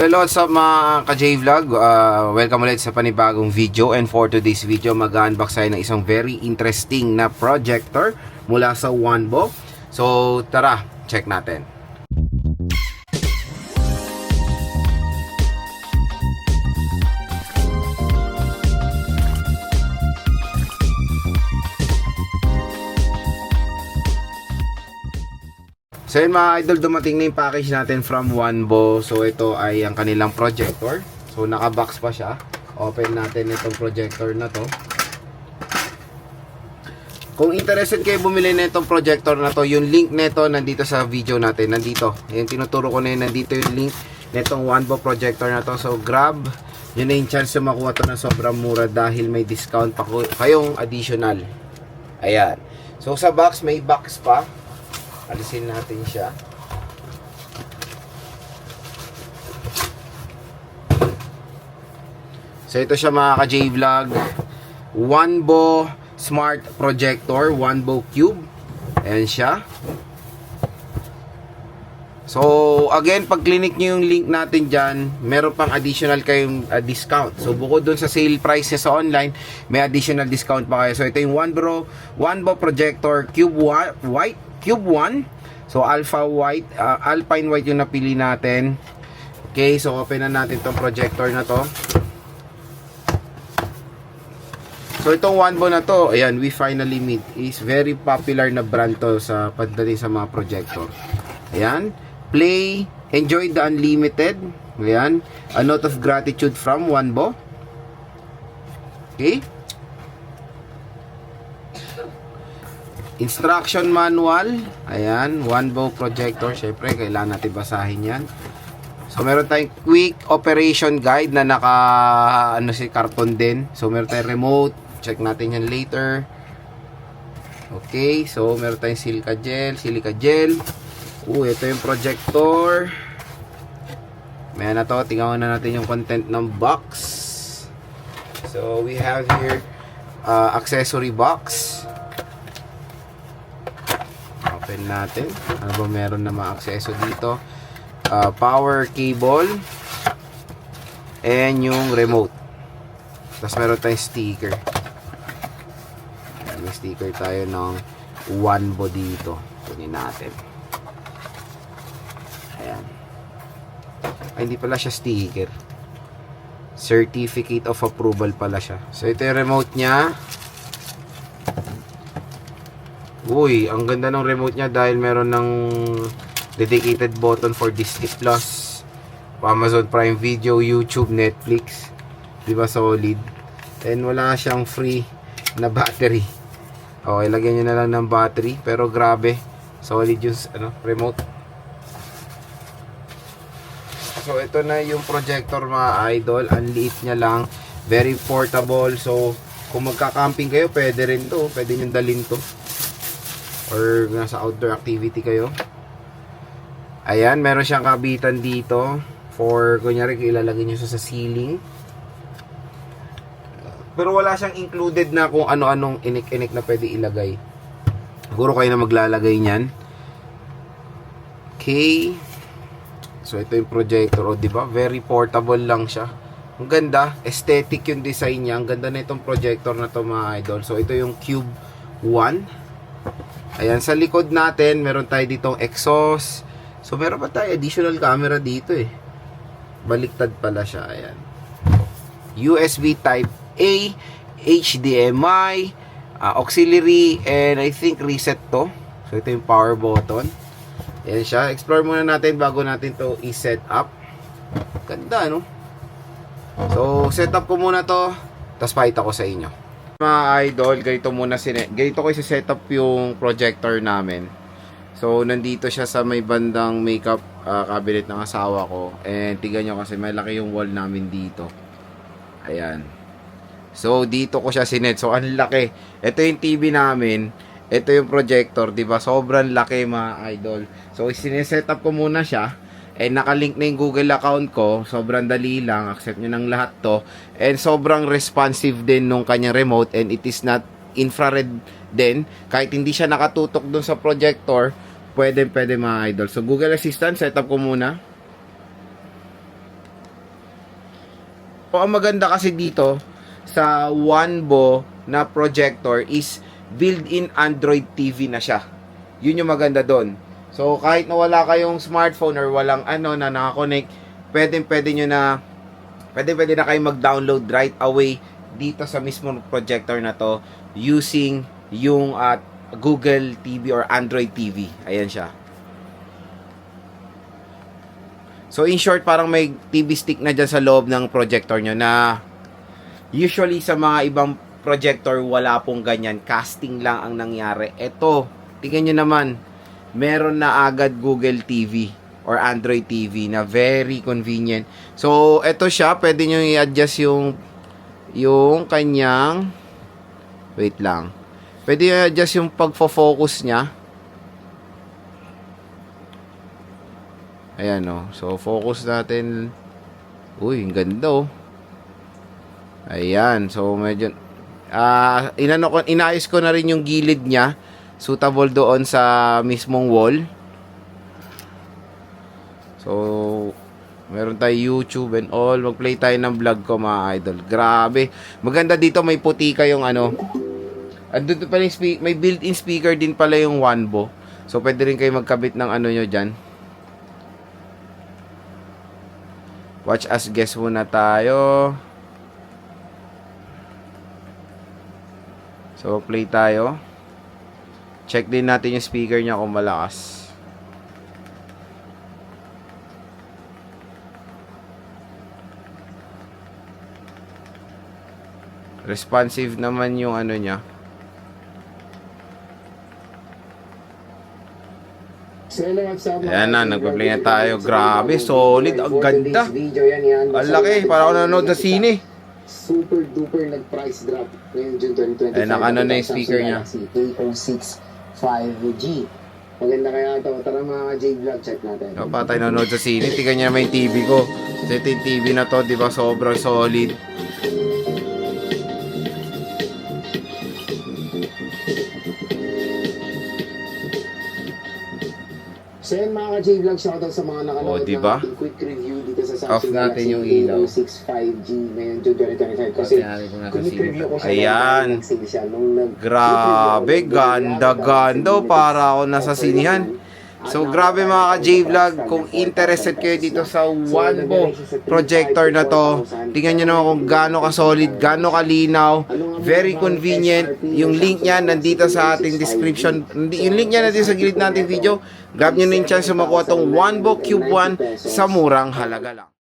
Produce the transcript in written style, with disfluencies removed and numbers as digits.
Hello, what's up mga ka-J-Vlog? Welcome ulit sa panibagong video, and for today's video mag-unbox tayo ng isang very interesting na projector mula sa Wanbo. So tara, check natin. So yun mga idol, dumating na yung package natin from Wanbo. So ito ay ang kanilang projector. So naka-box pa siya. Open natin itong projector na to. Kung interested kayo bumili na itong projector na to, yung link nito nandito sa video natin. Nandito. Yung tinuturo ko na yun, nandito yung link nitong Wanbo projector na to. So grab. Yun na yung chance na makuha to na sobrang mura dahil may discount pa kayong additional. Ayan. So sa box, may box pa. Alisin natin siya. So ito siya mga ka-J-Vlog. Wanbo Smart Projector, Wanbo Cube. Ayan siya. So again, pag clinic nyo yung link natin dyan, meron pang additional kayong discount. So bukod dun sa sale price sa online, may additional discount pa kayo. So ito yung Wanbo Projector Cube White. Cube 1. So Alpine White yung napili natin. Okay, so open na natin tong projector na to. So itong Wanbo na to, ayan, we finally meet. Is very popular na brand to sa pagdating sa mga projector. Ayan, play, enjoy the unlimited. Ayan, a note of gratitude from Wanbo. Okay. Instruction manual. Ayan, Wanbo projector. Syempre, kailangan natin basahin yan. So, meron tayong quick operation guide na naka, karton din. So, meron tayong remote. Check natin yan later. Okay, so, meron tayong silica gel. Ito yung projector. May na to. Tingnan na natin yung content ng box. So, we have here accessory box. Open natin. Ano ba meron na mga akseso dito? Power cable and yung remote. Tapos meron tayong sticker. May sticker tayo ng Wanbo dito. Kunin natin. Ayan. Ay, hindi pala siya sticker. Certificate of approval pala siya. So ito yung remote niya. Uy, ang ganda ng remote niya dahil meron ng dedicated button for Disney Plus, Amazon Prime Video, YouTube, Netflix. Diba solid? And wala siyang free na battery. Okay, lagyan nyo na lang ng battery. Pero grabe, solid yung remote. So ito na yung projector mga idol. Ang liit niya lang. Very portable. So kung magka-camping kayo, pwede rin to. Pwede nyo dalhin to. Or nasa outdoor activity kayo. Ayan, meron siyang kabitan dito for kunyari ilalagay niyo sa ceiling. Pero wala siyang included na kung ano-anong inik-inik na pwede ilagay. Siguro kayo na maglalagay niyan. Okay. So ito yung projector, di ba? Very portable lang siya. Ang ganda, aesthetic yung design niya. Ang ganda na itong projector na to mga idol. So ito yung Cube 1. Ayan, sa likod natin, meron tayo ditong exhaust. So, meron pa tayo additional camera dito eh. Baliktad pala siya, ayan. USB Type-A, HDMI, auxiliary, and I think reset to. So, ito yung power button. Ayan siya. Explore muna natin bago natin to i-set up. Ganda, no? So, set up ko muna to, tapos pakita ko sa inyo. Mga idol, ganito ko i-set up yung projector namin. So, nandito siya sa may bandang makeup cabinet ng asawa ko. And tignan nyo kasi malaki yung wall namin dito. Ayan. So, dito ko siya sinet. So, ang laki. Ito yung TV namin. Ito yung projector, diba? Sobrang laki mga idol. So, sineset up ko muna siya. And nakalink na yung Google account ko. Sobrang dali lang. Accept nyo ng lahat to. And sobrang responsive din nung kanyang remote. And it is not infrared din. Kahit hindi siya nakatutok dun sa projector, pwede mga idol. So Google Assistant, setup ko muna. ang maganda kasi dito sa Wanbo na projector is built-in Android TV na siya. Yun yung maganda doon. So kahit na wala kayong smartphone or walang ano na nakakonect, pwede na kayo mag-download right away dito sa mismo projector na to using yung Google TV or Android TV. Ayan siya. So in short, parang may TV stick na dyan sa loob ng projector nyo na usually sa mga ibang projector wala pong ganyan. Casting lang ang nangyari. Ito, tingnan nyo naman, meron na agad Google TV or Android TV na very convenient. So ito siya, pwede nyo i-adjust yung kanyang, wait lang, pwede nyo i-adjust yung pagfo-focus nya. Ayan o. So, focus natin. Uy, ang ganda o. Ayan. So, medyo inayos ko na rin yung gilid niya. Suitable doon sa mismong wall. So, meron tayo YouTube and all. Mag-play tayo ng vlog ko, mga idol. Grabe. Maganda dito, may puti kayong ano. Andun pala yung may built-in speaker din pala yung Wanbo. So, pwede rin kayo magkabit ng ano nyo dyan. Watch as guess muna tayo. So, play tayo. Check din natin yung speaker niya kung malakas. Responsive naman yung ano niya. Ayan na, nagpa-play na tayo. Grabe, solid. Ang ganda. Ang laki, parang ako nanonood na sine. Super duper nag-price drop ngayon June 2025. Ayan, nakano na yung speaker niya. A06 5G. Maganda kaya ito. Tara mga J-Vlog, check natin. O, pa tayo nanonood sa sine. Tingnan niya naman yung TV ko. So, ito yung TV na to, di ba? Sobrang solid. So yan mga ka-J-Vlog, shoutout sa mga nakanood diba? ng quick review dito sa Off Samsung natin Galaxy yung ilaw. A06 5G ngayon June 2025. Kasi quick review ko siya. Ayan. Nung Grabe, ganda-ganda. Para ako nasa sinihan. So, grabe mga ka-J-Vlog. Kung interested kayo dito sa Wanbo projector na to, tingnan nyo naman kung gaano ka-solid, gaano kalinaw, very convenient. Yung link niya nandito sa ating description. Yung link niya nandito sa gilid nating video. Grab nyo na yung chance makuha tong Wanbo Cube 1 sa murang halaga lang.